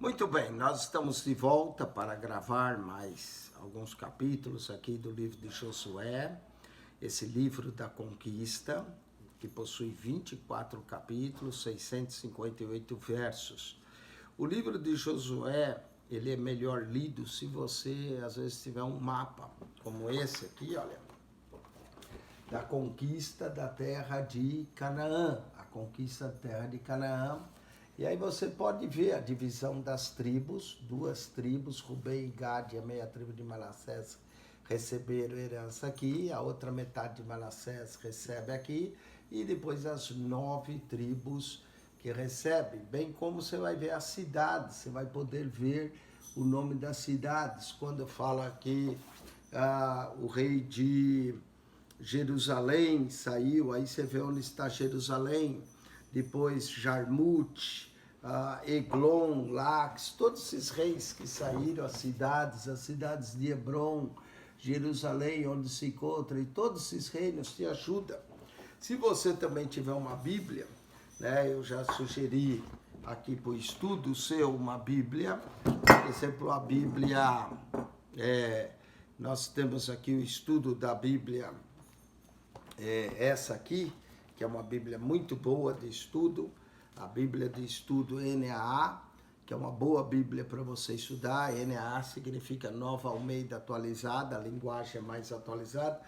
Muito bem, nós estamos de volta para gravar mais alguns capítulos aqui do livro de Josué, esse livro da conquista, que possui 24 capítulos, 658 versos. O livro de Josué, ele é melhor lido se você, às vezes, tiver um mapa, como esse aqui, olha, da conquista da terra de Canaã, a conquista da terra de Canaã. E aí você pode ver a divisão das tribos, duas tribos, Rubem e Gade, a meia tribo de Manassés, receberam herança aqui, a outra metade de Manassés recebe aqui, e depois as 9 tribos que recebem, bem como você vai ver as cidades, você vai poder ver o nome das cidades. Quando eu falo aqui, o rei de Jerusalém saiu, aí você vê onde está Jerusalém, depois Jarmute, Eglon, Lax, todos esses reis que saíram, as cidades de Hebron, Jerusalém, onde se encontra, e todos esses reinos te ajudam. Se você também tiver uma Bíblia, né, eu já sugeri aqui para o estudo seu uma Bíblia, por exemplo, a Bíblia, nós temos aqui o estudo da Bíblia, essa aqui, que é uma Bíblia muito boa de estudo, a Bíblia de estudo NAA, que é uma boa Bíblia para você estudar. NAA significa Nova Almeida Atualizada, a linguagem é mais atualizada.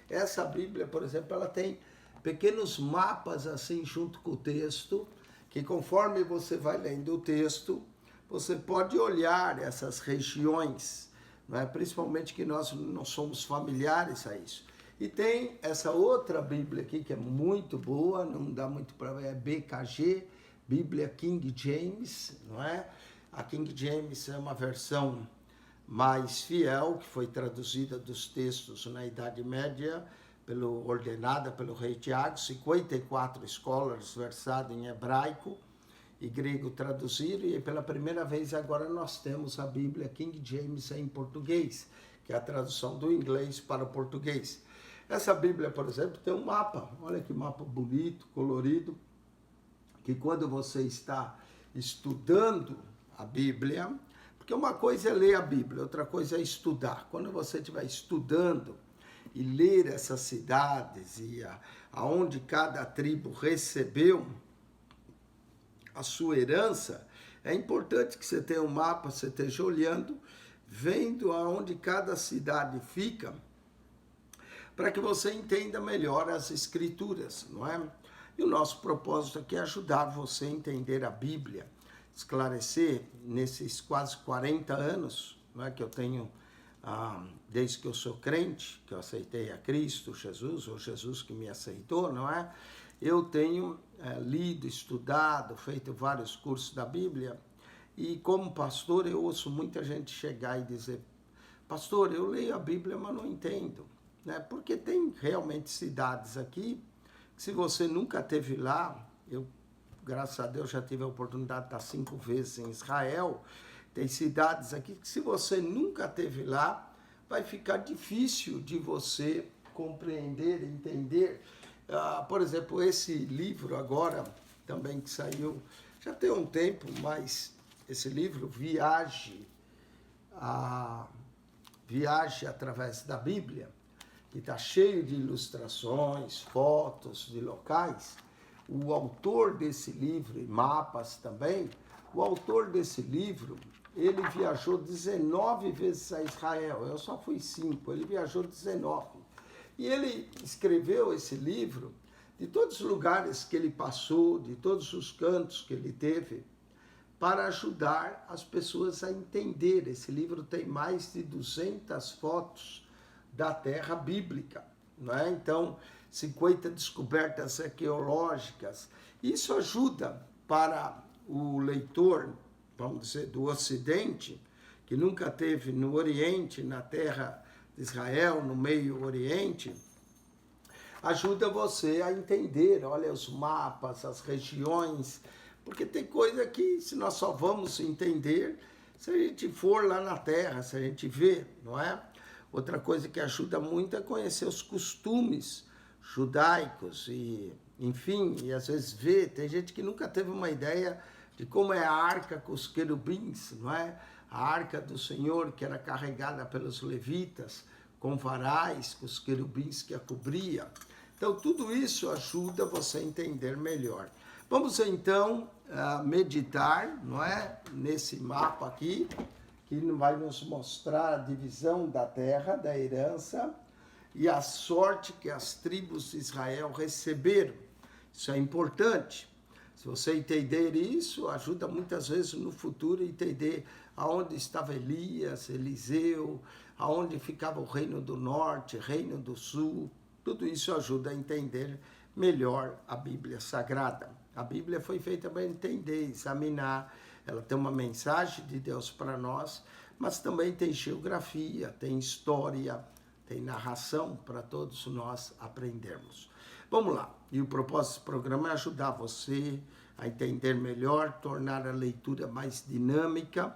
Essa Bíblia, por exemplo, ela tem pequenos mapas assim junto com o texto, que conforme você vai lendo o texto, você pode olhar essas regiões, né? Principalmente que nós não somos familiares a isso. E tem essa outra Bíblia aqui, que é muito boa, não dá muito para ver, é BKG, Bíblia King James, não é? A King James é uma versão mais fiel, que foi traduzida dos textos na Idade Média, ordenada pelo rei Tiago, 54 scholars versados em hebraico e grego traduziram, e pela primeira vez agora nós temos a Bíblia King James em português, que é a tradução do inglês para o português. Essa Bíblia, por exemplo, tem um mapa, olha que mapa bonito, colorido, que quando você está estudando a Bíblia, porque uma coisa é ler a Bíblia, outra coisa é estudar. Quando você estiver estudando e ler essas cidades e aonde cada tribo recebeu a sua herança, é importante que você tenha um mapa, você esteja olhando, vendo aonde cada cidade fica, para que você entenda melhor as escrituras, não é? E o nosso propósito aqui é ajudar você a entender a Bíblia, esclarecer nesses quase 40 anos, não é, que eu tenho, desde que eu sou crente, que eu aceitei a Cristo Jesus, ou Jesus que me aceitou, não é? Eu tenho lido, estudado, feito vários cursos da Bíblia, e como pastor eu ouço muita gente chegar e dizer: pastor, eu leio a Bíblia, mas não entendo. Né? Porque tem realmente cidades aqui, que se você nunca esteve lá, eu, graças a Deus, já tive a oportunidade de estar 5 vezes em Israel, tem cidades aqui que se você nunca esteve lá, vai ficar difícil de você compreender, entender. Por exemplo, esse livro agora, também que saiu, já tem um tempo, mas esse livro, Viaje através da Bíblia, que está cheio de ilustrações, fotos de locais. O autor desse livro, e mapas também, o autor desse livro, ele viajou 19 vezes a Israel, eu só fui 5, ele viajou 19. E ele escreveu esse livro de todos os lugares que ele passou, de todos os cantos que ele teve, para ajudar as pessoas a entender. Esse livro tem mais de 200 fotos da terra bíblica, não é? Então, 50 descobertas arqueológicas. Isso ajuda para o leitor, vamos dizer, do Ocidente, que nunca esteve no Oriente, na terra de Israel, no Meio Oriente, ajuda você a entender, olha, os mapas, as regiões, porque tem coisa que se nós só vamos entender se a gente for lá na terra, se a gente vê, não é? Outra coisa que ajuda muito é conhecer os costumes judaicos e, enfim, e às vezes ver, tem gente que nunca teve uma ideia E como é a arca com os querubins, não é? A arca do Senhor que era carregada pelos levitas, com varais, com os querubins que a cobriam. Então, tudo isso ajuda você a entender melhor. Vamos, então, meditar, não é? Nesse mapa aqui, que vai nos mostrar a divisão da terra, da herança, e a sorte que as tribos de Israel receberam. Isso é importante. Se você entender isso, ajuda muitas vezes no futuro a entender aonde estava Elias, Eliseu, aonde ficava o reino do norte, reino do sul. Tudo isso ajuda a entender melhor a Bíblia Sagrada. A Bíblia foi feita para entender, examinar. Ela tem uma mensagem de Deus para nós, mas também tem geografia, tem história, tem narração para todos nós aprendermos. Vamos lá. E o propósito desse programa é ajudar você a entender melhor, tornar a leitura mais dinâmica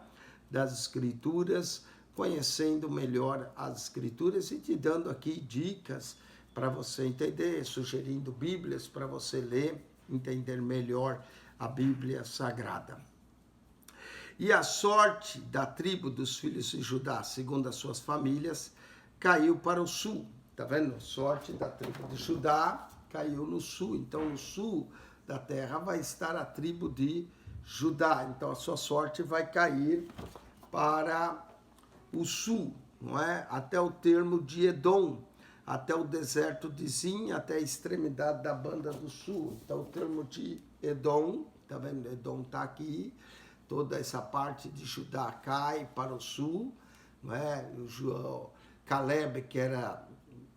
das Escrituras, conhecendo melhor as Escrituras e te dando aqui dicas para você entender, sugerindo Bíblias para você ler, entender melhor a Bíblia Sagrada. E a sorte da tribo dos filhos de Judá, segundo as suas famílias, caiu para o sul. Tá vendo? Sorte da tribo de Judá caiu no sul. Então, no sul da terra vai estar a tribo de Judá. Então, a sua sorte vai cair para o sul, não é? Até o termo de Edom, até o deserto de Zin, até a extremidade da banda do sul. Então, o termo de Edom, tá vendo? Edom está aqui. Toda essa parte de Judá cai para o sul, não é? O Caleb, que era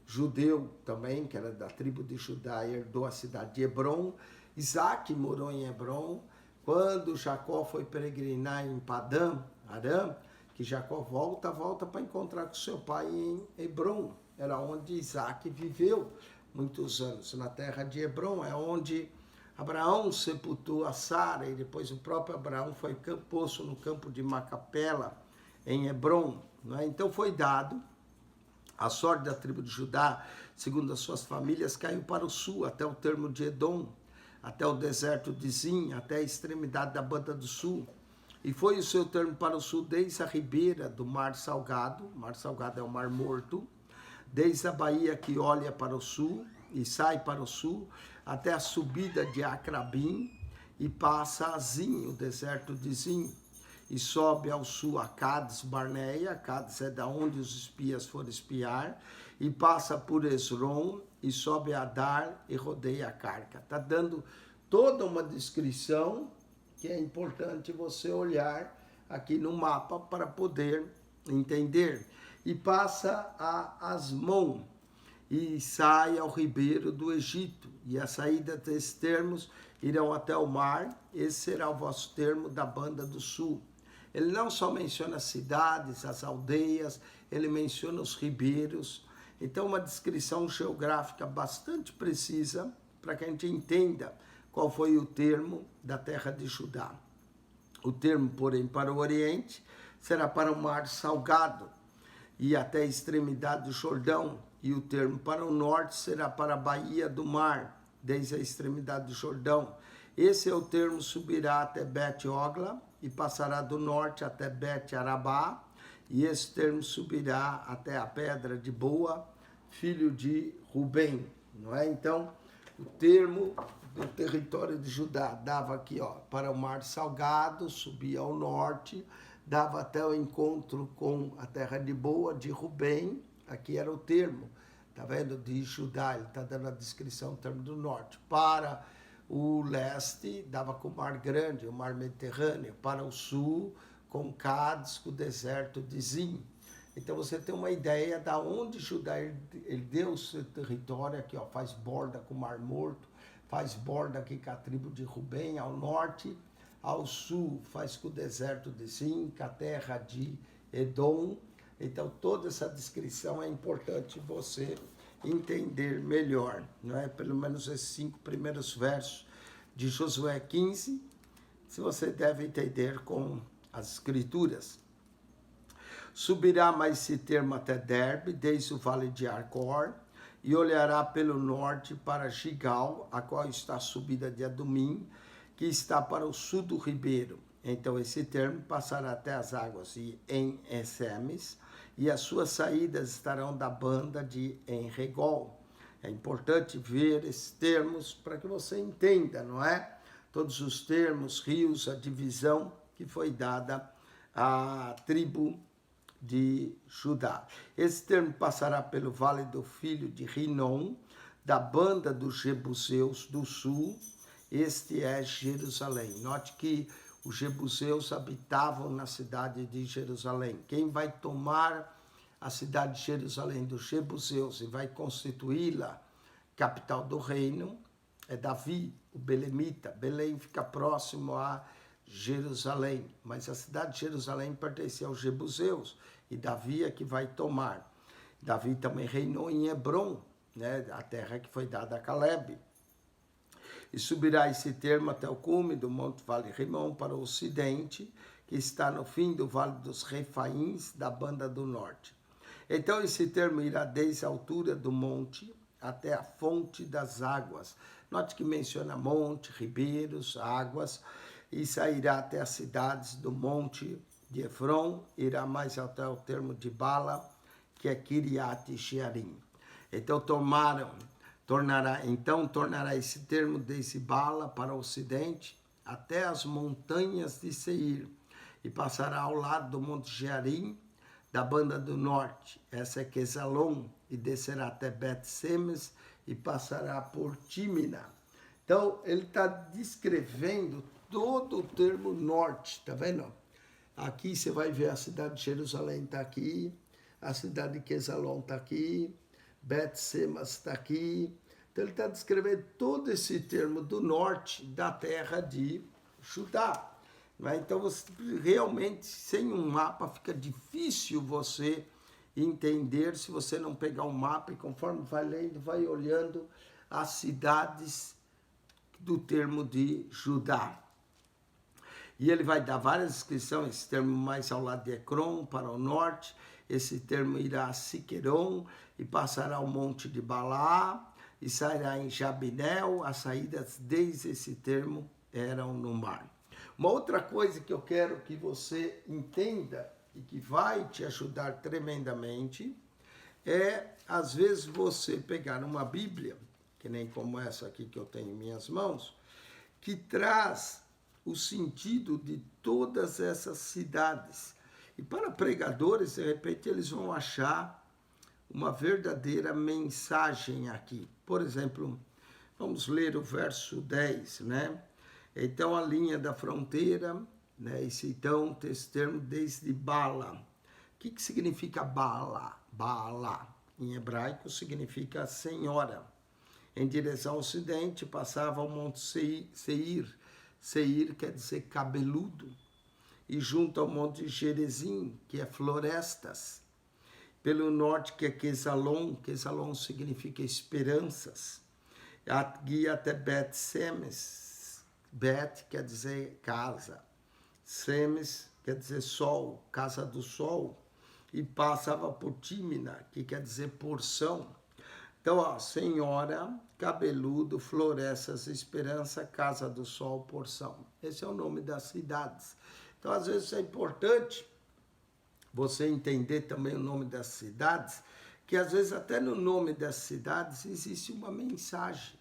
judeu também, que era da tribo de Judá, herdou a cidade de Hebron. Isaac morou em Hebron. Quando Jacó foi peregrinar em Padã Arã, que Jacó volta para encontrar com seu pai em Hebron. Era onde Isaac viveu muitos anos. Na terra de Hebron é onde Abraão sepultou a Sara e depois o próprio Abraão foi posto no campo de Macapela, em Hebron. Não é? Então foi dado, a sorte da tribo de Judá, segundo as suas famílias, caiu para o sul, até o termo de Edom, até o deserto de Zin, até a extremidade da banda do sul. E foi o seu termo para o sul desde a ribeira do Mar Salgado é o Mar Morto, desde a baía que olha para o sul e sai para o sul, até a subida de Acrabim, e passa a Zin, o deserto de Zin, e sobe ao sul a Cades Barneia, Cades é da onde os espias foram espiar, e passa por Esrom, e sobe a Adar e rodeia a Carca. Está dando toda uma descrição que é importante você olhar aqui no mapa para poder entender. E passa a Asmon, e sai ao ribeiro do Egito, e a saída desses termos irão até o mar. Esse será o vosso termo da banda do sul. Ele não só menciona as cidades, as aldeias, ele menciona os ribeiros. Então, uma descrição geográfica bastante precisa para que a gente entenda qual foi o termo da terra de Judá. O termo, porém, para o oriente será para o mar salgado e até a extremidade do Jordão, e o termo para o norte será para a baía do mar, desde a extremidade do Jordão. Esse é o termo, subirá até Bet-Ogla e passará do norte até Bet-Arabá, e esse termo subirá até a pedra de Boa, filho de Rubem, não é? Então, o termo do território de Judá dava aqui, ó, para o Mar Salgado, subia ao norte, dava até o encontro com a terra de Boa, de Rubem. Aqui era o termo, tá vendo? De Judá, ele está dando a descrição do termo do norte. Para o leste, dava com o Mar Grande, o Mar Mediterrâneo. Para o sul, com Cádiz, com o deserto de Zin. Então você tem uma ideia da onde Judá ele deu o seu território, aqui ó, faz borda com o Mar Morto, faz borda aqui com a tribo de Rubem, ao norte, ao sul faz com o deserto de Zin, com a terra de Edom. Então, toda essa descrição é importante você entender melhor, não é? Pelo menos esses 5 primeiros versos de Josué 15, se você deve entender com as Escrituras. Subirá mais esse termo até Derbe, desde o vale de Arcor, e olhará pelo norte para Gigal, a qual está a subida de Adumim, que está para o sul do ribeiro. Então esse termo passará até as águas de En-Semes, e as suas saídas estarão da banda de En-Regol. É importante ver esses termos para que você entenda, não é? Todos os termos, rios, a divisão que foi dada à tribo de Judá. Esse termo passará pelo vale do filho de Rinom, da banda dos Jebuseus do sul. Este é Jerusalém. Note que os Jebuseus habitavam na cidade de Jerusalém. Quem vai tomar a cidade de Jerusalém dos Jebuseus e vai constituí-la capital do reino é Davi, o belemita. Belém fica próximo a Jerusalém, mas a cidade de Jerusalém pertencia aos Jebuseus e Davi é que vai tomar. Davi também reinou em Hebrom, né, a terra que foi dada a Calebe. E subirá esse termo até o cume do Monte Vale Rimon para o ocidente, que está no fim do Vale dos Refaíns, da banda do norte. Então esse termo irá desde a altura do monte até a fonte das águas. Note que menciona monte, ribeiros, águas, e sairá até as cidades do monte de Efron, irá mais até o termo de Bala, que é Kiriat Jearim. Então tornará esse termo desde Bala para o ocidente até as montanhas de Seir, e passará ao lado do monte Jearim, da banda do norte. Essa é Quesalon, e descerá até Bet-Semes e passará por Tímina. Então, ele está descrevendo todo o termo norte, tá vendo? Aqui você vai ver a cidade de Jerusalém está aqui, a cidade de Quesalon está aqui, Bet-Semes está aqui. Então ele está descrevendo todo esse termo do norte da terra de Judá. Então você realmente, sem um mapa, fica difícil você entender se você não pegar um mapa e conforme vai lendo, vai olhando as cidades do termo de Judá. E ele vai dar várias descrições, esse termo mais ao lado de Ecrom, para o norte, esse termo irá a Siqueron e passará ao monte de Balá e sairá em Jabinel. As saídas desde esse termo eram no mar. Uma outra coisa que eu quero que você entenda e que vai te ajudar tremendamente é, às vezes, você pegar uma Bíblia, que nem como essa aqui que eu tenho em minhas mãos, que traz o sentido de todas essas cidades. E para pregadores, de repente, eles vão achar uma verdadeira mensagem aqui. Por exemplo, vamos ler o verso 10, né? Então, a linha da fronteira, né? Esse termo desde Bala. O que significa Bala? Bala, em hebraico, significa senhora. Em direção ao ocidente, passava o monte Seir. Seir quer dizer cabeludo. E junto ao monte Gerezim, que é florestas. Pelo norte, que é Quesalon. Quesalon significa esperanças. Guia até Bet-Semes. Bet quer dizer casa. Semes quer dizer sol, casa do sol. E passava por Tímina, que quer dizer porção. Então, ó, senhora, cabeludo, florestas, esperança, casa do sol, porção. Esse é o nome das cidades. Então, às vezes é importante você entender também o nome das cidades, que às vezes até no nome das cidades existe uma mensagem.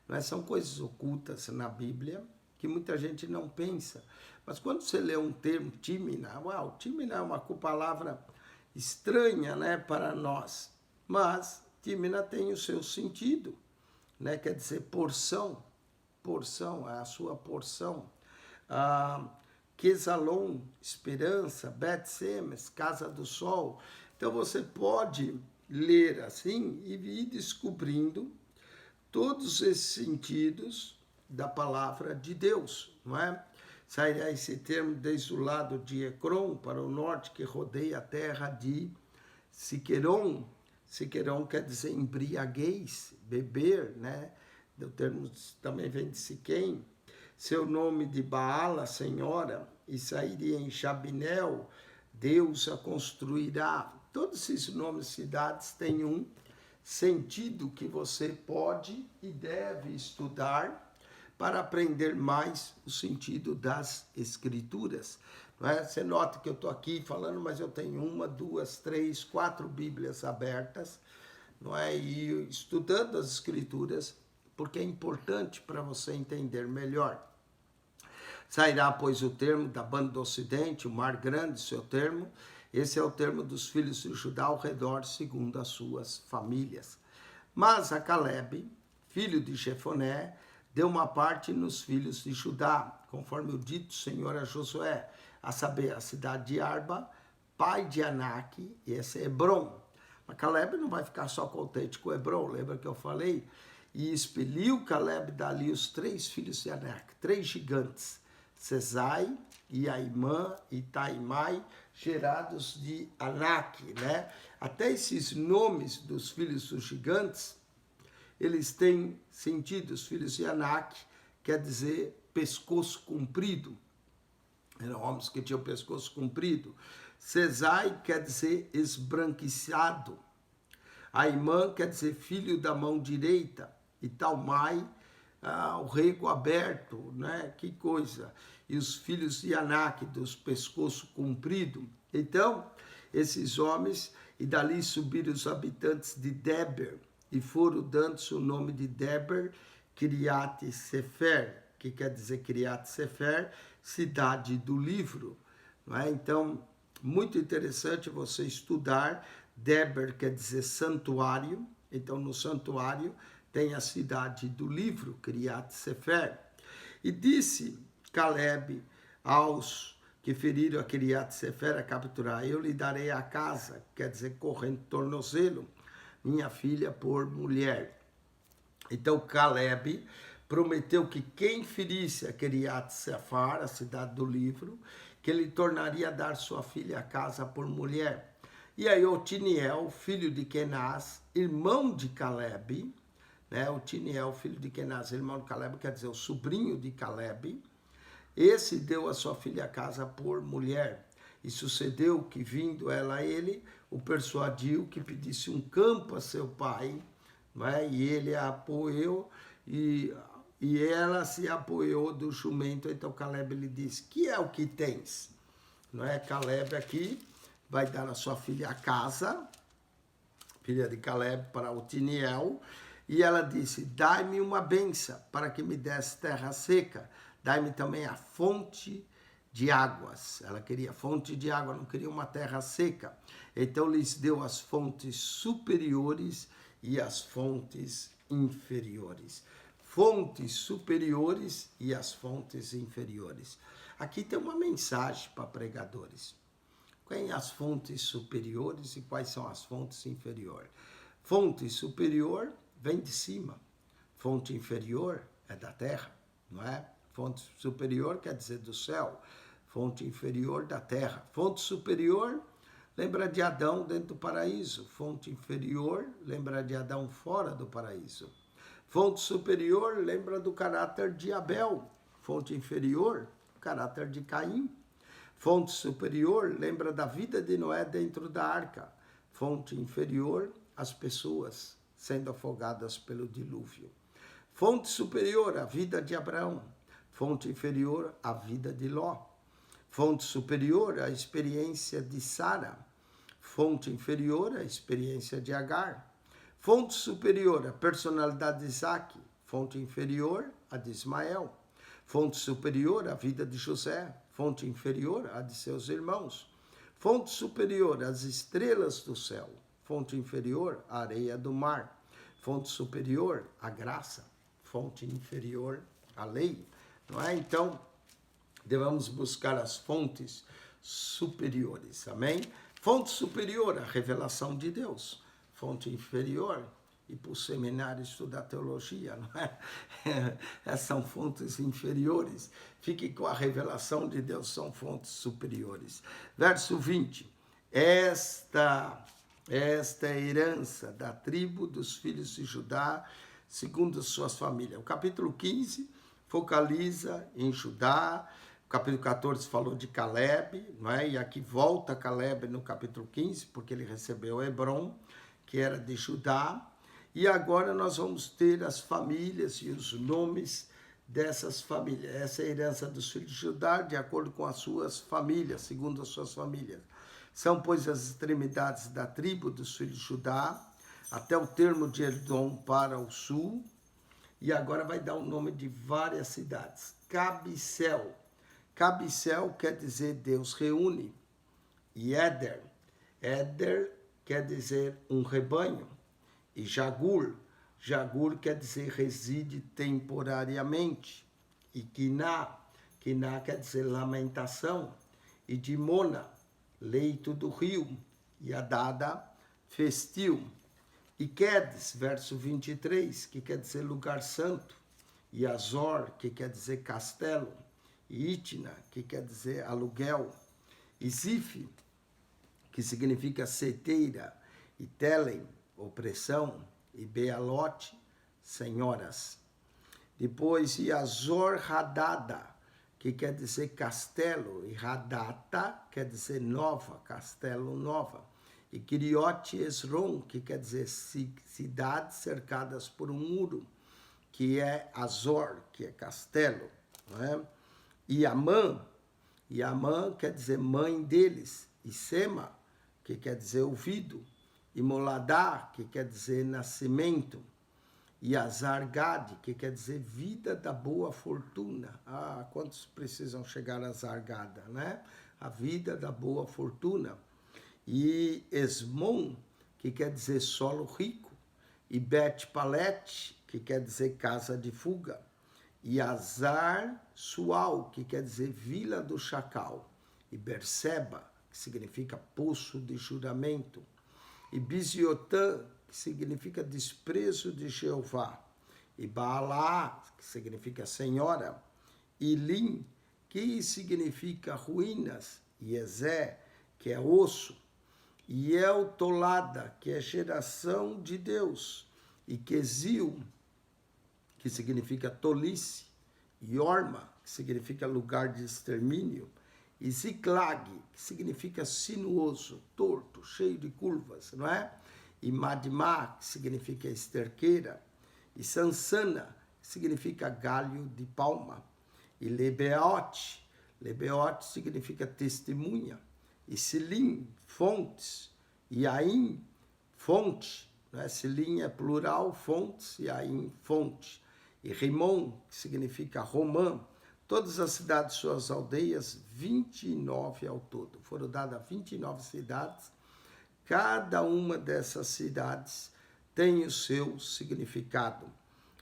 Não é? São coisas ocultas na Bíblia que muita gente não pensa. Mas quando você lê um termo, Tímina, uau, Tímina é uma palavra estranha, né, para nós. Mas Tímina tem o seu sentido, né? Quer dizer porção, porção, é a sua porção. Quesalon, esperança, Bet-Semes, casa do sol. Então você pode ler assim e ir descobrindo todos esses sentidos da palavra de Deus, não é? Sairá esse termo desde o lado de Ecrom para o norte, que rodeia a terra de Siqueron. Siqueron quer dizer embriaguez, beber, né? O termo também vem de Siquém. Seu nome de Baala, senhora, e sairia em Jabinel, Deus a construirá. Todos esses nomes de cidades têm um sentido que você pode e deve estudar para aprender mais o sentido das Escrituras. Não é? Você nota que eu estou aqui falando, mas eu tenho 1, 2, 3, 4 Bíblias abertas, não é? E estudando as Escrituras, porque é importante para você entender melhor. Sairá, pois, o termo da banda do ocidente, o mar grande, seu termo. Esse é o termo dos filhos de Judá ao redor, segundo as suas famílias. Mas a Calebe, filho de Jefoné, deu uma parte nos filhos de Judá, conforme o dito Senhor a Josué, a saber, a cidade de Arba, pai de Anak, e esse é Hebron. Mas Calebe não vai ficar só contente com Hebron, lembra que eu falei? E expeliu Calebe dali os 3 filhos de Anak, 3 gigantes, Sesai, Iaimã e Taimai, gerados de Anak, né? Até esses nomes dos filhos dos gigantes, eles têm sentido. Os filhos de Anak quer dizer pescoço comprido. Eram homens que tinham pescoço comprido. Sesai quer dizer esbranquiçado. Aimã quer dizer filho da mão direita. E Talmai, o rego aberto, né? Que coisa. E os filhos de Anak, dos pescoço comprido. Então, esses homens, e dali subiram os habitantes de Deber, e foram dando-se o nome de Deber, Kiriat Sefer, que quer dizer Kiriat Sefer, cidade do livro. Não é? Então, muito interessante você estudar. Deber quer dizer santuário, então no santuário tem a cidade do livro, Kiriat Sefer. E disse Calebe aos que feriram a Kiriat Sefer a capturar: eu lhe darei a casa, quer dizer corrente tornozelo, minha filha por mulher. Então Calebe prometeu que quem ferisse a Kiriat Sefer, a cidade do livro, que ele tornaria a dar sua filha a casa por mulher. E aí Otiniel, filho de Kenaz, irmão de Calebe, né? Otiniel, filho de Kenaz, irmão de Calebe, quer dizer o sobrinho de Calebe, esse deu a sua filha a casa por mulher. E sucedeu que, vindo ela a ele, o persuadiu que pedisse um campo a seu pai, né? E ele a apoiou, e ela se apoiou do jumento. Então Calebe lhe disse: que é o que tens? Não é? Calebe aqui vai dar a sua filha a casa, filha de Calebe, para Otiniel, e ela disse: dai-me uma benção para que me desse terra seca, dai-me também a fonte de águas. Ela queria fonte de água, não queria uma terra seca. Então lhes deu as fontes superiores e as fontes inferiores. Fontes superiores e as fontes inferiores. Aqui tem uma mensagem para pregadores. Quais são as fontes superiores e quais são as fontes inferiores? Fonte superior vem de cima. Fonte inferior é da terra, não é? Fonte superior quer dizer do céu. Fonte inferior da terra. Fonte superior lembra de Adão dentro do paraíso. Fonte inferior lembra de Adão fora do paraíso. Fonte superior lembra do caráter de Abel. Fonte inferior, o caráter de Caim. Fonte superior lembra da vida de Noé dentro da arca. Fonte inferior, as pessoas sendo afogadas pelo dilúvio. Fonte superior, a vida de Abraão. Fonte inferior, a vida de Ló. Fonte superior, a experiência de Sara. Fonte inferior, a experiência de Agar. Fonte superior, a personalidade de Isaac. Fonte inferior, a de Ismael. Fonte superior, a vida de José. Fonte inferior, a de seus irmãos. Fonte superior, as estrelas do céu. Fonte inferior, a areia do mar. Fonte superior, a graça. Fonte inferior, a lei. Não é? Então, devemos buscar as fontes superiores. Amém? Fonte superior, a revelação de Deus. Fonte inferior, ir para o seminário estudar teologia, não é? Essas são fontes inferiores. Fique com a revelação de Deus, são fontes superiores. Verso 20. Esta é a herança da tribo dos filhos de Judá, segundo suas famílias. O capítulo 15 focaliza em Judá. O capítulo 14 falou de Calebe, não é? E aqui volta Calebe no capítulo 15, porque ele recebeu Hebron, que era de Judá. E agora nós vamos ter as famílias e os nomes dessas famílias. Essa é a herança dos filhos de Judá, de acordo com as suas famílias, segundo as suas famílias. São, pois, as extremidades da tribo dos filhos de Judá, até o termo de Edom para o sul, e agora vai dar o nome de várias cidades. Cabicel. Cabicel quer dizer Deus reúne. E Éder. Éder quer dizer um rebanho. E Jagur. Jagur quer dizer reside temporariamente. E Quiná. Quiná quer dizer lamentação. E Dimona, leito do rio. E Adada, festil. E Quedes, verso 23, que quer dizer lugar santo. E Azor, que quer dizer castelo. E Itna, que quer dizer aluguel. E Zif, que significa seteira. E Telem, opressão. E Bealote, senhoras. Depois, e Azor Hadada, que quer dizer castelo. E Hadata, quer dizer nova, castelo nova. E Kiriote Esron, que quer dizer cidades cercadas por um muro, que é Azor, que é castelo. Não é? E Amã quer dizer mãe deles. E Sema, que quer dizer ouvido. E Moladá, que quer dizer nascimento. E Azargade, que quer dizer vida da boa fortuna. Ah, quantos precisam chegar a Zargada, né? A vida da boa fortuna. E Esmon, que quer dizer solo rico. E Bet-Palet, que quer dizer casa de fuga. E Azar Sual, que quer dizer vila do chacal. E Berseba, que significa poço de juramento. E Biziotã, que significa desprezo de Jeová. E Baalá, que significa senhora. E Lim, que significa ruínas. E Ezé, que é osso. E Eltolada, que é geração de Deus. E Quesil, que significa tolice. E Orma, que significa lugar de extermínio. E Ziklag, que significa sinuoso, torto, cheio de curvas, não é? E Madmá, que significa esterqueira. E Sansana, que significa galho de palma. E Lebeote, Lebeote significa testemunha. E Silim, fontes. E Aim, fonte. Né? Silim é plural, fontes, e Aim, fonte. E Rimon, que significa romã. Todas as cidades, suas aldeias, 29 ao todo. Foram dadas 29 cidades. Cada uma dessas cidades tem o seu significado.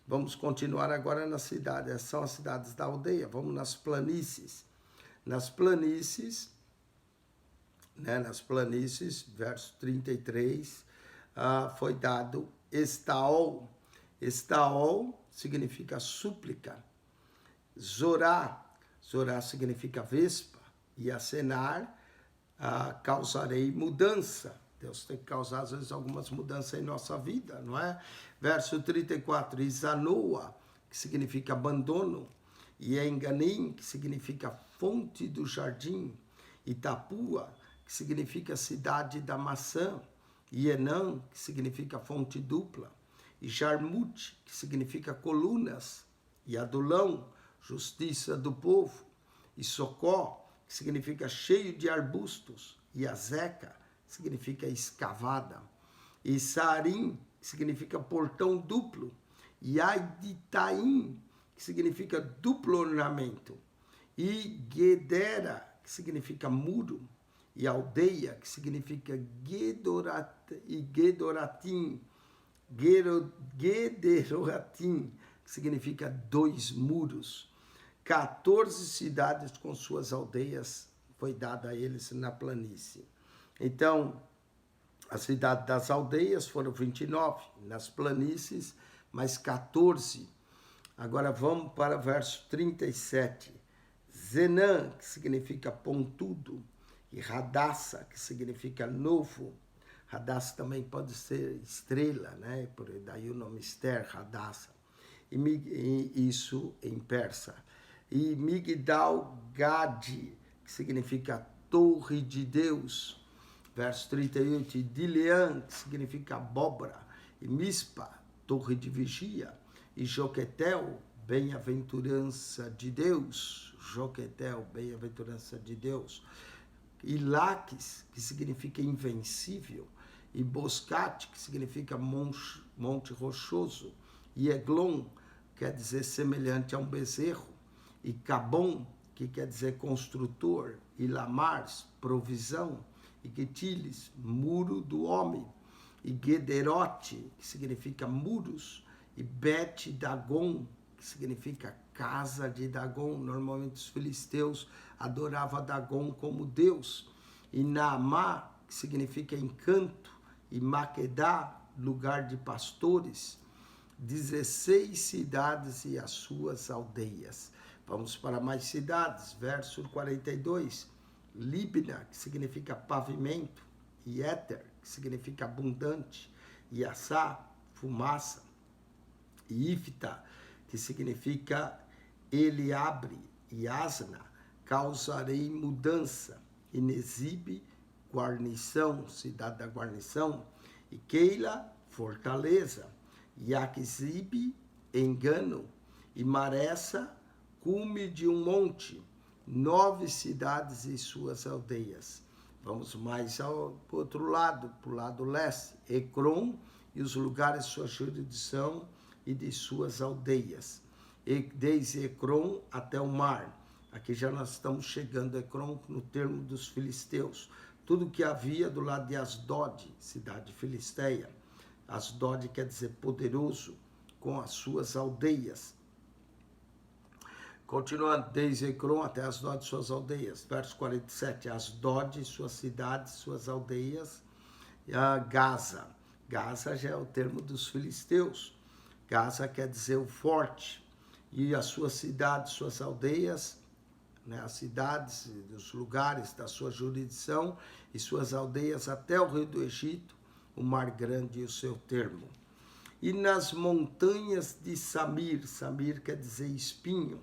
Vamos continuar agora nas cidades. Essas são as cidades da aldeia. Vamos nas planícies. Nas planícies, verso 33, foi dado Estaol. Estaol significa súplica. Zorá significa vespa. E Asenar, causarei mudança. Deus tem que causar, às vezes, algumas mudanças em nossa vida, não é? Verso 34, e Zanoa, que significa abandono. E Enganim, que significa fonte do jardim. E Tapua, que significa cidade da maçã. E Enã, que significa fonte dupla. E Jarmute, que significa colunas. E Adulão, justiça do povo. E Socó, que significa cheio de arbustos. E Azeca, que significa escavada. E Sarim, que significa portão duplo. E Aiditaim, que significa duplo ornamento. E Gedera, que significa muro. E aldeia, que significa Gedoratim, que significa 2 muros. 14 cidades com suas aldeias foi dada a eles na planície. Então, a cidade das aldeias foram 29, nas planícies, mais 14. Agora vamos para o verso 37. Zenã, que significa pontudo, e Radassa, que significa novo. Radassa também pode ser estrela, né? Por daí o nome Esther, Radassa. E isso em persa. E Migdal Gadi, que significa torre de Deus. Verso 38, e Dileã, que significa abóbora. E Mispa, torre de vigia. E Joquetel, bem-aventurança de Deus. Joquetel, bem-aventurança de Deus. E Laques, que significa invencível. E Boscate, que significa monte rochoso. E Eglon, quer dizer semelhante a um bezerro. E Cabom, que quer dizer construtor. E Lamars, provisão. E Quetiles, muro do homem. E Gederote, que significa muros. E Bet-Dagon, que significa casa de Dagon. Normalmente os filisteus adoravam Dagon como Deus. E Naamá, que significa encanto. E Maquedá, lugar de pastores. 16 cidades e as suas aldeias. Vamos para mais cidades. Verso 42. Líbna, que significa pavimento. E Éter, que significa abundante. E Assá, fumaça. E Ifta, que significa ele abre. E Asna, causarei mudança. E Nesibe, guarnição, cidade da guarnição. E Keila, fortaleza. E Aquisibe, engano. E Maressa, cume de um monte. 9 cidades e suas aldeias. Vamos mais ao outro lado, para o lado leste. Ecrom e os lugares de sua jurisdição e de suas aldeias. E desde Ecrom até o mar. Aqui já nós estamos chegando a Ecrom no termo dos filisteus. Tudo que havia do lado de Asdod, cidade filisteia. Asdod quer dizer poderoso, com as suas aldeias. Continuando, desde Ecrom até Asdod, suas aldeias. Verso 47, Asdod, suas cidades, suas aldeias. Gaza. Gaza já é o termo dos filisteus. Gaza quer dizer o forte. E as suas cidades, suas aldeias, né, as cidades, os lugares da sua jurisdição e suas aldeias até o rio do Egito, o mar grande e o seu termo. E nas montanhas de Samir, Samir quer dizer espinho,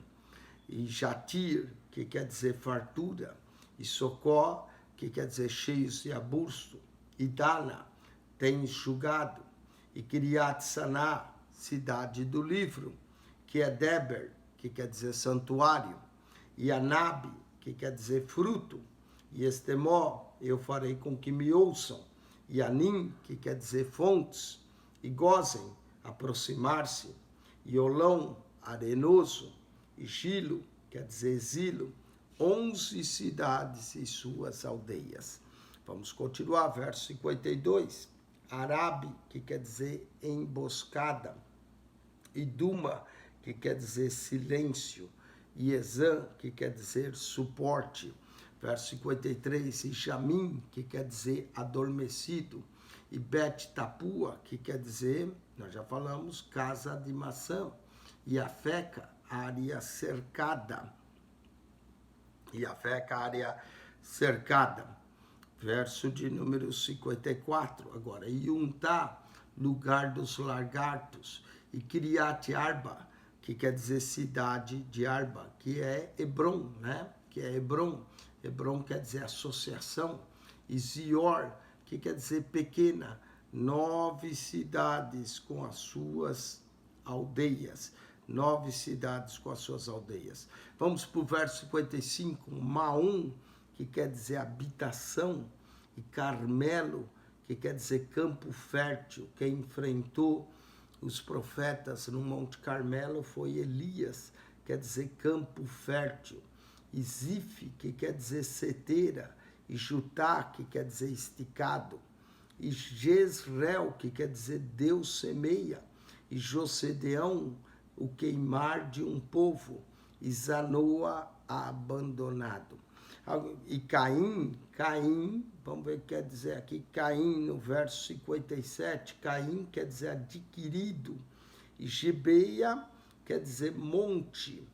e Jatir, que quer dizer fartura, e Socó, que quer dizer cheios de aburso, e Dana, tem enxugado, e Kiriat Saná, cidade do livro, que é Deber, que quer dizer santuário, e Anabe, que quer dizer fruto, e Estemó, eu farei com que me ouçam, e Anim, que quer dizer fontes, e Gozen, aproximar-se, e Olão, arenoso, e Gilo, quer dizer exílio, 11 cidades e suas aldeias. Vamos continuar, verso 52. Arabe, que quer dizer emboscada, e Duma, que quer dizer silêncio, e Ezã, que quer dizer suporte. Verso 53, e Jamim, que quer dizer adormecido, e Bet-Tapua, que quer dizer, nós já falamos, casa de maçã, e Afeca, área cercada. E Afeca, área cercada. Verso de número 54, agora. E Untá, lugar dos lagartos. E Kiriat Arba, que quer dizer cidade de Arba, que é Hebron, né? Que é Hebron. Hebron quer dizer associação. E Zior, que quer dizer pequena. 9 cidades com as suas aldeias. 9 cidades com as suas aldeias. Vamos para o verso 55. Maum, que quer dizer habitação. E Carmelo, que quer dizer campo fértil. Quem enfrentou os profetas no Monte Carmelo foi Elias, quer dizer campo fértil. E Zif, que quer dizer seteira. E Jutá, que quer dizer esticado. E Jezreel, que quer dizer Deus semeia. E Josedeão, o queimar de um povo. E Zanoa, abandonado. E Caim, vamos ver o que quer dizer aqui, Caim no verso 57, Caim quer dizer adquirido, e Gibeia quer dizer monte,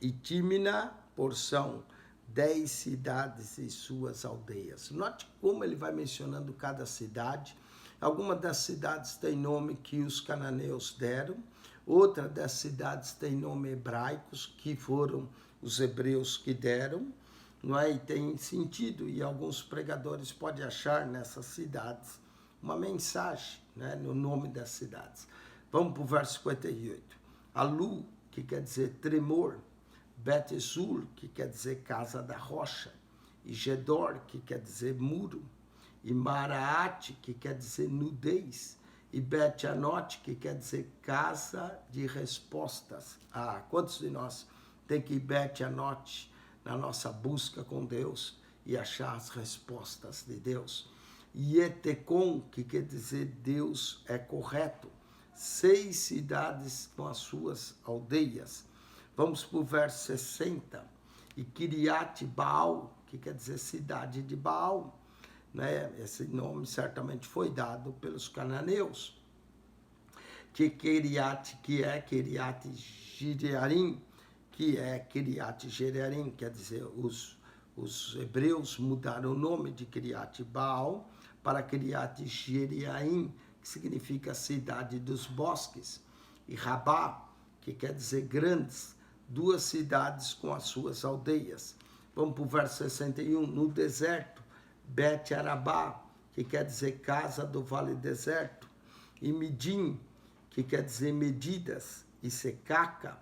e Tímina, porção, 10 cidades e suas aldeias. Note como ele vai mencionando cada cidade. Algumas das cidades têm nome que os cananeus deram, outra das cidades tem nome hebraicos, que foram os hebreus que deram, não é? E tem sentido, e alguns pregadores podem achar nessas cidades uma mensagem, né, no nome das cidades. Vamos para o verso 58. Alu, que quer dizer tremor, Bet-Zur, que quer dizer casa da rocha, e Gedor, que quer dizer muro, e Maraate, que quer dizer nudez, e Bet-Anot, que quer dizer casa de respostas. Quantos de nós tem que ir Bet-Anot na nossa busca com Deus e achar as respostas de Deus? E Etecon, que quer dizer Deus é correto. 6 cidades com as suas aldeias. Vamos para o verso 60. E Kiriat Baal, que quer dizer cidade de Baal, né? Esse nome certamente foi dado pelos cananeus. Que Kiriat, que é Kiriat Jearim, que é Kiriat Jearim, quer dizer, os hebreus mudaram o nome de Kiriat Baal para Kiriat Jearim, que significa cidade dos bosques, e Rabá, que quer dizer grandes, 2 cidades com as suas aldeias. Vamos para o verso 61, no deserto, Bet-Arabá, que quer dizer casa do vale deserto, e Midim, que quer dizer medidas, e Secaca,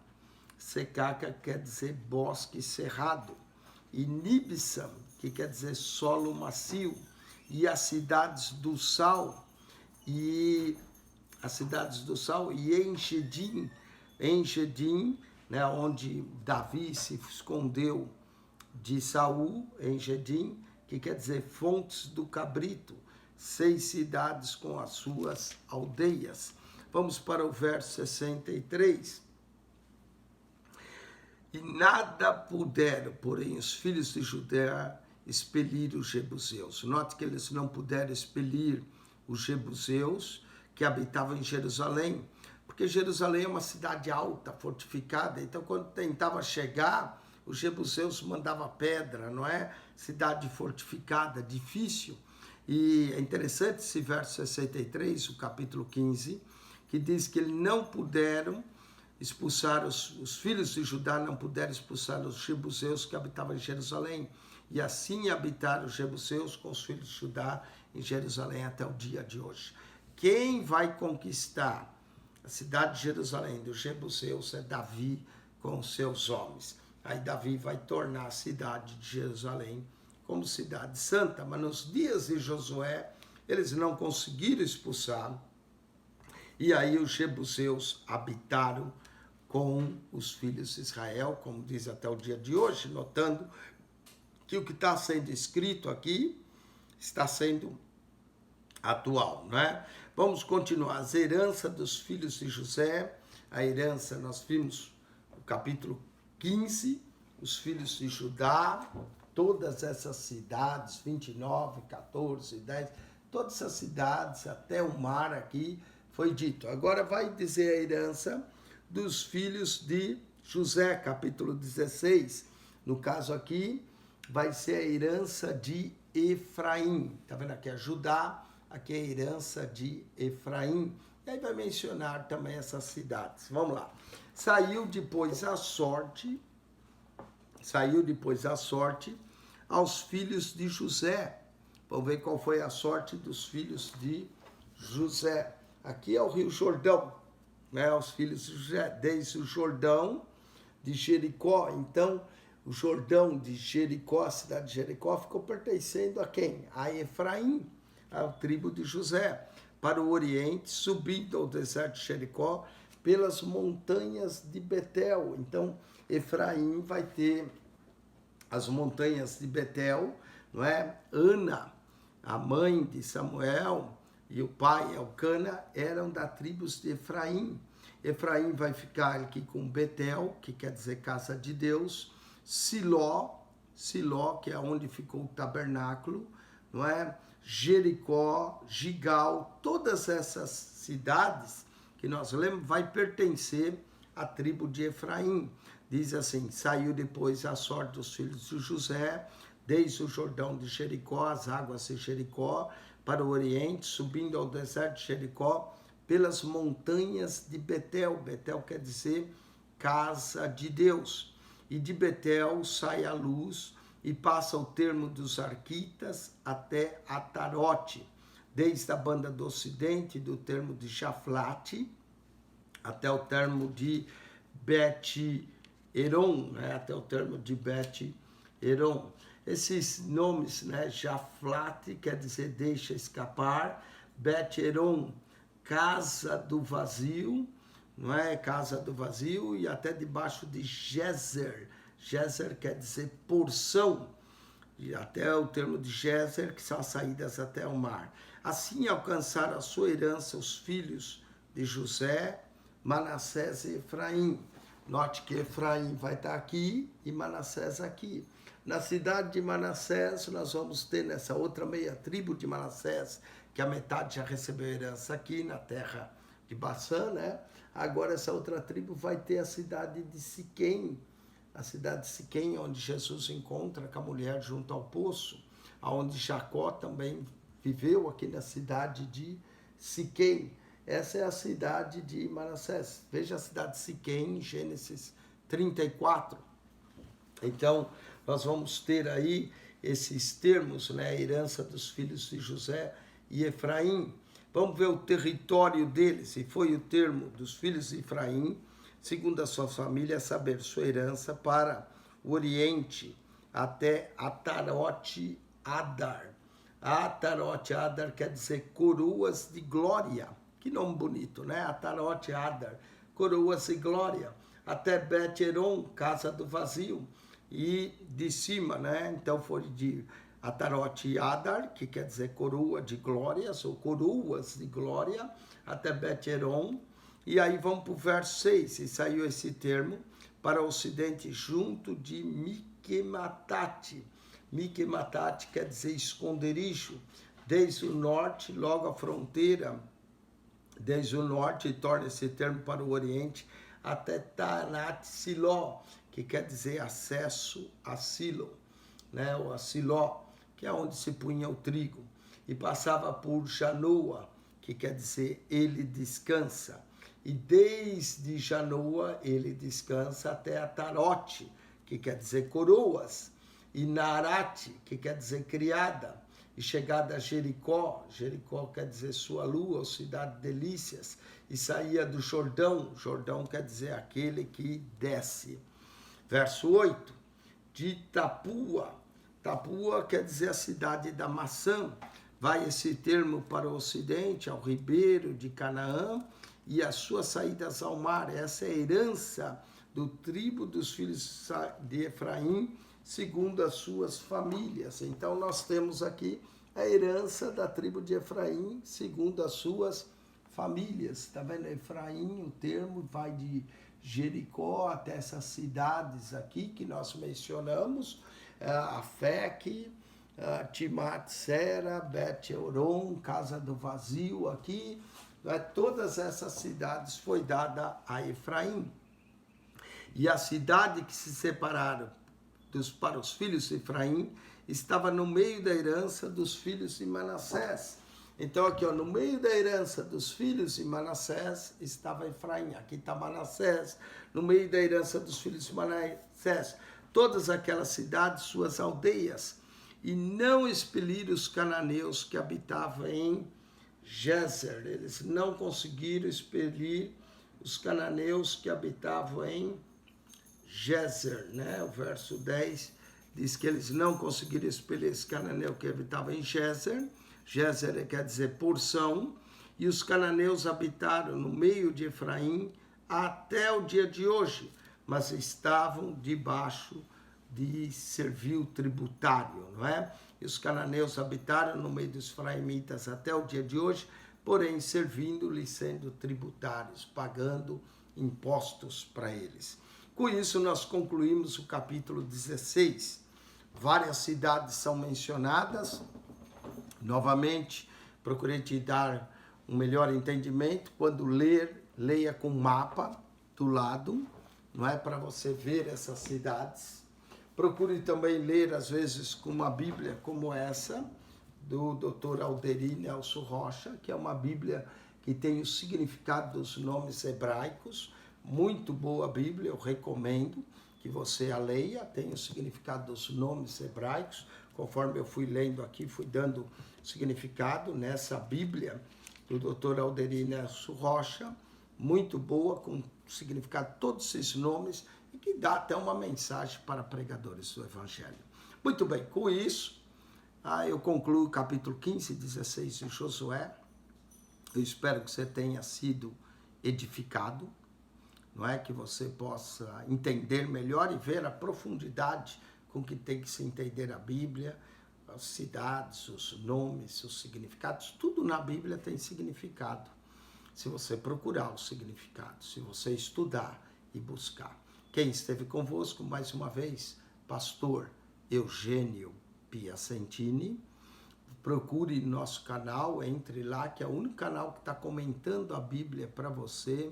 Secaca quer dizer bosque cerrado, e Nibsam, que quer dizer solo macio, e as cidades do sal, e Engedim, né, onde Davi se escondeu de Saul, Engedim, que quer dizer fontes do cabrito, 6 cidades com as suas aldeias. Vamos para o verso 63. E nada puderam, porém, os filhos de Judá expelir os jebuseus. Note que eles não puderam expelir os jebuseus que habitavam em Jerusalém, porque Jerusalém é uma cidade alta, fortificada, então quando tentava chegar, os jebuseus mandavam pedra, não é? Cidade fortificada, difícil. E é interessante esse verso 63, o capítulo 15, que diz que eles não puderam expulsar, os filhos de Judá não puderam expulsar os jebuseus que habitavam em Jerusalém. E assim habitaram os jebuseus com os filhos de Judá em Jerusalém até o dia de hoje. Quem vai conquistar a cidade de Jerusalém dos jebuseus é Davi com os seus homens. Aí Davi vai tornar a cidade de Jerusalém como cidade santa, mas nos dias de Josué eles não conseguiram expulsar, e aí os jebuseus habitaram com os filhos de Israel, como diz até o dia de hoje, notando que o que está sendo escrito aqui está sendo atual, não é? Vamos continuar. As heranças dos filhos de José, a herança, nós vimos no capítulo 15, os filhos de Judá, todas essas cidades, 29, 14, 10, todas essas cidades, até o mar aqui, foi dito. Agora vai dizer a herança dos filhos de José, capítulo 16. No caso aqui, vai ser a herança de Efraim. Está vendo aqui? É Judá, aqui é a herança de Efraim. E aí vai mencionar também essas cidades. Vamos lá. Saiu depois a sorte aos filhos de José. Vamos ver qual foi a sorte dos filhos de José. Aqui é o Rio Jordão, né? Os filhos de José, desde o Jordão de Jericó. Então, o Jordão de Jericó, a cidade de Jericó, ficou pertencendo a quem? A Efraim, a tribo de José. Para o oriente, subindo ao deserto de Jericó, pelas montanhas de Betel. Então, Efraim vai ter as montanhas de Betel, não é? Ana, a mãe de Samuel, e o pai, Elcana, eram da tribos de Efraim. Efraim vai ficar aqui com Betel, que quer dizer casa de Deus, Siló, que é onde ficou o tabernáculo, não é? Jericó, Gigal, todas essas cidades que nós lemos vai pertencer à tribo de Efraim. Diz assim, saiu depois a sorte dos filhos de José, desde o Jordão de Jericó, as águas de Jericó, para o oriente, subindo ao deserto de Jericó, pelas montanhas de Betel. Betel quer dizer casa de Deus. E de Betel sai a luz e passa o termo dos Arquitas até Atarote, desde a banda do ocidente, do termo de Jaflate, até o termo de Bet-Eron, né? Até o termo de Bet-Eron. Esses nomes, né? Jaflate quer dizer deixa escapar, Bet-Eron, casa do vazio, não é? Casa do vazio, e até debaixo de Gezer. Gezer quer dizer porção, e até o termo de Gezer, que são as saídas até o mar. Assim alcançaram a sua herança os filhos de José, Manassés e Efraim. Note que Efraim vai estar aqui e Manassés aqui. Na cidade de Manassés, nós vamos ter nessa outra meia tribo de Manassés, que a metade já recebeu herança aqui na terra de Baçã, né? Agora essa outra tribo vai ter a cidade de Siquém, a cidade de Siquém, onde Jesus encontra com a mulher junto ao poço, onde Jacó também viveu aqui na cidade de Siquém. Essa é a cidade de Manassés. Veja a cidade de Siquém em Gênesis 34. Então, nós vamos ter aí esses termos, né? A herança dos filhos de José e Efraim. Vamos ver o território deles, e foi o termo dos filhos de Efraim, segundo a sua família, saber sua herança para o Oriente, até Atarote Adar. Atarote Adar quer dizer coroas de glória. Que nome bonito, né? Atarote Adar, coroas de glória. Até Bet-Eron, casa do vazio. E de cima, né? Então foi de Atarote Adar, que quer dizer coroa de glórias, ou coroas de glória, até Bet-Eron. E aí vamos para o verso 6, e saiu esse termo, para o ocidente, junto de Miquematate. Miquematate quer dizer esconderijo, desde o norte, logo a fronteira, desde o norte, e torna esse termo para o oriente, até Tanat-Siló, que quer dizer acesso a Silo, né? Ou a Siló, que é onde se punha o trigo, e passava por Janoa, que quer dizer ele descansa, e desde Janoa ele descansa até Atarote, que quer dizer coroas, e Naarate, que quer dizer criada, e chegada a Jericó, Jericó quer dizer sua lua, ou cidade de delícias, e saía do Jordão, Jordão quer dizer aquele que desce. Verso 8, de Tapua, Tapua quer dizer a cidade da maçã. Vai esse termo para o ocidente, ao ribeiro de Canaã, e as suas saídas ao mar. Essa é a herança do tribo dos filhos de Efraim, segundo as suas famílias. Então nós temos aqui a herança da tribo de Efraim, segundo as suas famílias. Está vendo? Efraim, o termo vai de Jericó até essas cidades aqui que nós mencionamos, Afeque, Timat-Sera, Bet-Eron, Casa do Vazio aqui, todas essas cidades foi dada a Efraim. E a cidade que se separaram para os filhos de Efraim estava no meio da herança dos filhos de Manassés. Então aqui, ó, no meio da herança dos filhos de Manassés estava Efraim. Aqui está Manassés, no meio da herança dos filhos de Manassés, todas aquelas cidades, suas aldeias, e não expeliram os cananeus que habitavam em Gezer. Eles não conseguiram expelir os cananeus que habitavam em Gezer, né? O verso 10 diz que eles não conseguiram expelir esse cananeu que habitava em Gezer. Gezer quer dizer porção, e os cananeus habitaram no meio de Efraim até o dia de hoje, mas estavam debaixo de servil tributário, não é? E os cananeus habitaram no meio dos efraimitas até o dia de hoje, porém servindo-lhes, sendo tributários, pagando impostos para eles. Com isso, nós concluímos o capítulo 16. Várias cidades são mencionadas. Novamente, procurei te dar um melhor entendimento. Quando ler, leia com mapa do lado, não é? Para você ver essas cidades. Procure também ler, às vezes, com uma Bíblia como essa, do Dr. Alderi Nelson Rocha, que é uma Bíblia que tem o significado dos nomes hebraicos. Muito boa Bíblia, eu recomendo que você a leia, tem o significado dos nomes hebraicos, conforme eu fui lendo aqui, fui dando significado nessa Bíblia do Dr. Alderi Nelson Rocha, muito boa, com significado de todos esses nomes, e que dá até uma mensagem para pregadores do Evangelho. Muito bem, com isso, eu concluo o capítulo 15 e 16 de Josué. Eu espero que você tenha sido edificado, não é? Que você possa entender melhor e ver a profundidade com que tem que se entender a Bíblia, as cidades, os nomes, os significados, tudo na Bíblia tem significado. Se você procurar o significado, se você estudar e buscar. Quem esteve convosco, mais uma vez, pastor Eugênio Piacentini. Procure nosso canal, entre lá, que é o único canal que está comentando a Bíblia para você,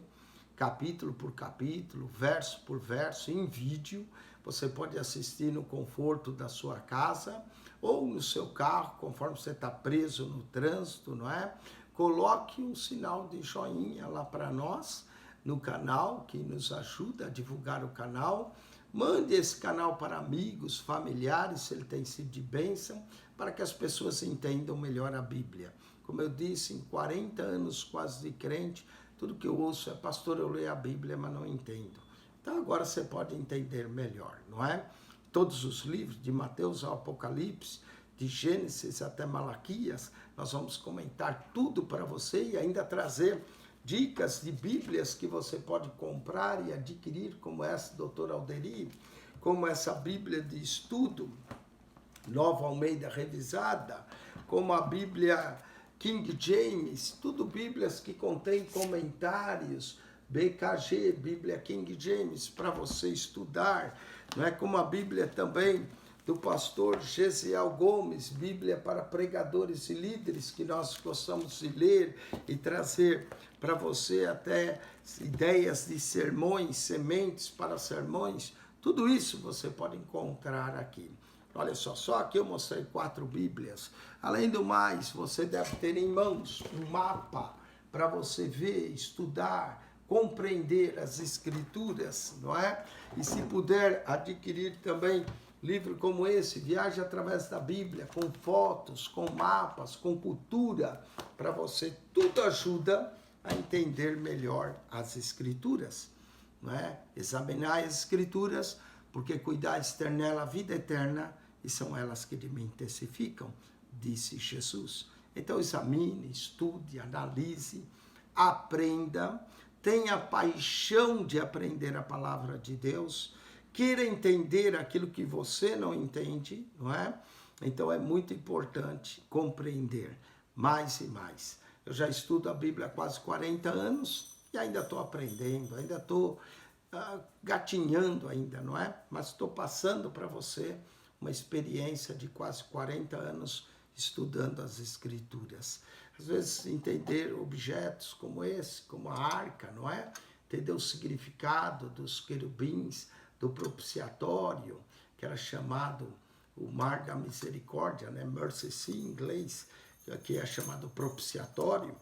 capítulo por capítulo, verso por verso, em vídeo. Você pode assistir no conforto da sua casa ou no seu carro, conforme você está preso no trânsito, não é? Coloque um sinal de joinha lá para nós, no canal, que nos ajuda a divulgar o canal. Mande esse canal para amigos, familiares, se ele tem sido de bênção, para que as pessoas entendam melhor a Bíblia. Como eu disse, em 40 anos quase de crente, tudo que eu ouço é: pastor, eu leio a Bíblia, mas não entendo. Então agora você pode entender melhor, não é? Todos os livros, de Mateus ao Apocalipse, de Gênesis até Malaquias, nós vamos comentar tudo para você e ainda trazer dicas de Bíblias que você pode comprar e adquirir, como essa do Dr. Alderi, como essa Bíblia de estudo, Nova Almeida Revisada, como a Bíblia King James, tudo Bíblias que contêm comentários, BKG, Bíblia King James, para você estudar, não é? Como a Bíblia também do pastor Gesiel Gomes, Bíblia para pregadores e líderes, que nós gostamos de ler e trazer para você até ideias de sermões, sementes para sermões. Tudo isso você pode encontrar aqui. Olha só aqui eu mostrei 4 Bíblias. Além do mais, você deve ter em mãos um mapa para você ver, estudar, compreender as Escrituras, não é? E se puder adquirir também livro como esse, Viaje através da Bíblia, com fotos, com mapas, com cultura, para você, tudo ajuda a entender melhor as Escrituras, não é? Examinar as Escrituras, porque cuidais ter nela a vida eterna, e são elas que de mim testificam, disse Jesus. Então examine, estude, analise, aprenda, tenha paixão de aprender a palavra de Deus, queira entender aquilo que você não entende, não é? Então é muito importante compreender mais e mais. Eu já estudo a Bíblia há quase 40 anos e ainda estou aprendendo, ainda estou gatinhando ainda, não é? Mas estou passando para você uma experiência de quase 40 anos estudando as Escrituras. Às vezes entender objetos como esse, como a arca, não é? Entender o significado dos querubins, do propiciatório, que era chamado o Mar da Misericórdia, né? Mercy Sea em inglês, que é chamado propiciatório,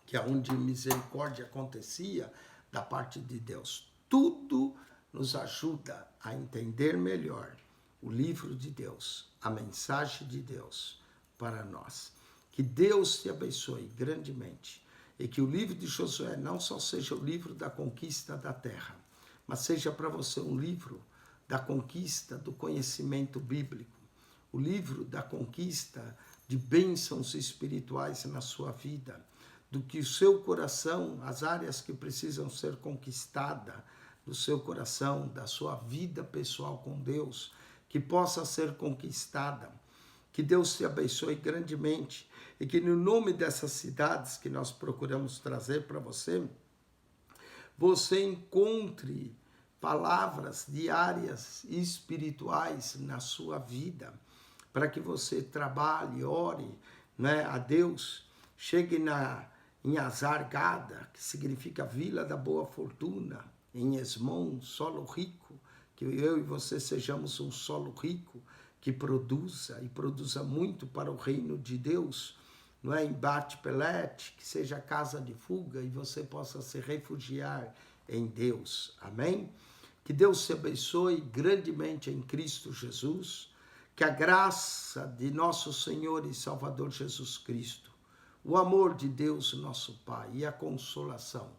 que é onde misericórdia acontecia da parte de Deus. Tudo nos ajuda a entender melhor o livro de Deus, a mensagem de Deus para nós. Que Deus te abençoe grandemente e que o livro de Josué não só seja o livro da conquista da terra, mas seja para você um livro da conquista do conhecimento bíblico, o livro da conquista de bênçãos espirituais na sua vida, do que o seu coração, as áreas que precisam ser conquistadas do seu coração, da sua vida pessoal com Deus, que possa ser conquistada. Que Deus te abençoe grandemente e que no nome dessas cidades que nós procuramos trazer para você, você encontre palavras diárias espirituais na sua vida, para que você trabalhe, ore, né, a Deus, chegue em Azargada, que significa Vila da Boa Fortuna, em Esmon, solo rico, que eu e você sejamos um solo rico, que produza e produza muito para o reino de Deus, não é? Em Bate-Pelete, que seja casa de fuga e você possa se refugiar em Deus. Amém? Que Deus te abençoe grandemente em Cristo Jesus, que a graça de nosso Senhor e Salvador Jesus Cristo, o amor de Deus, nosso Pai, e a consolação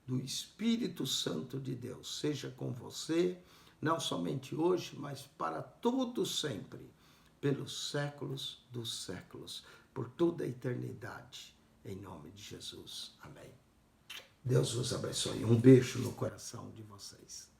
do Espírito Santo de Deus seja com você, não somente hoje, mas para todo sempre, pelos séculos dos séculos, por toda a eternidade, em nome de Jesus. Amém. Deus vos abençoe. Um beijo no coração de vocês.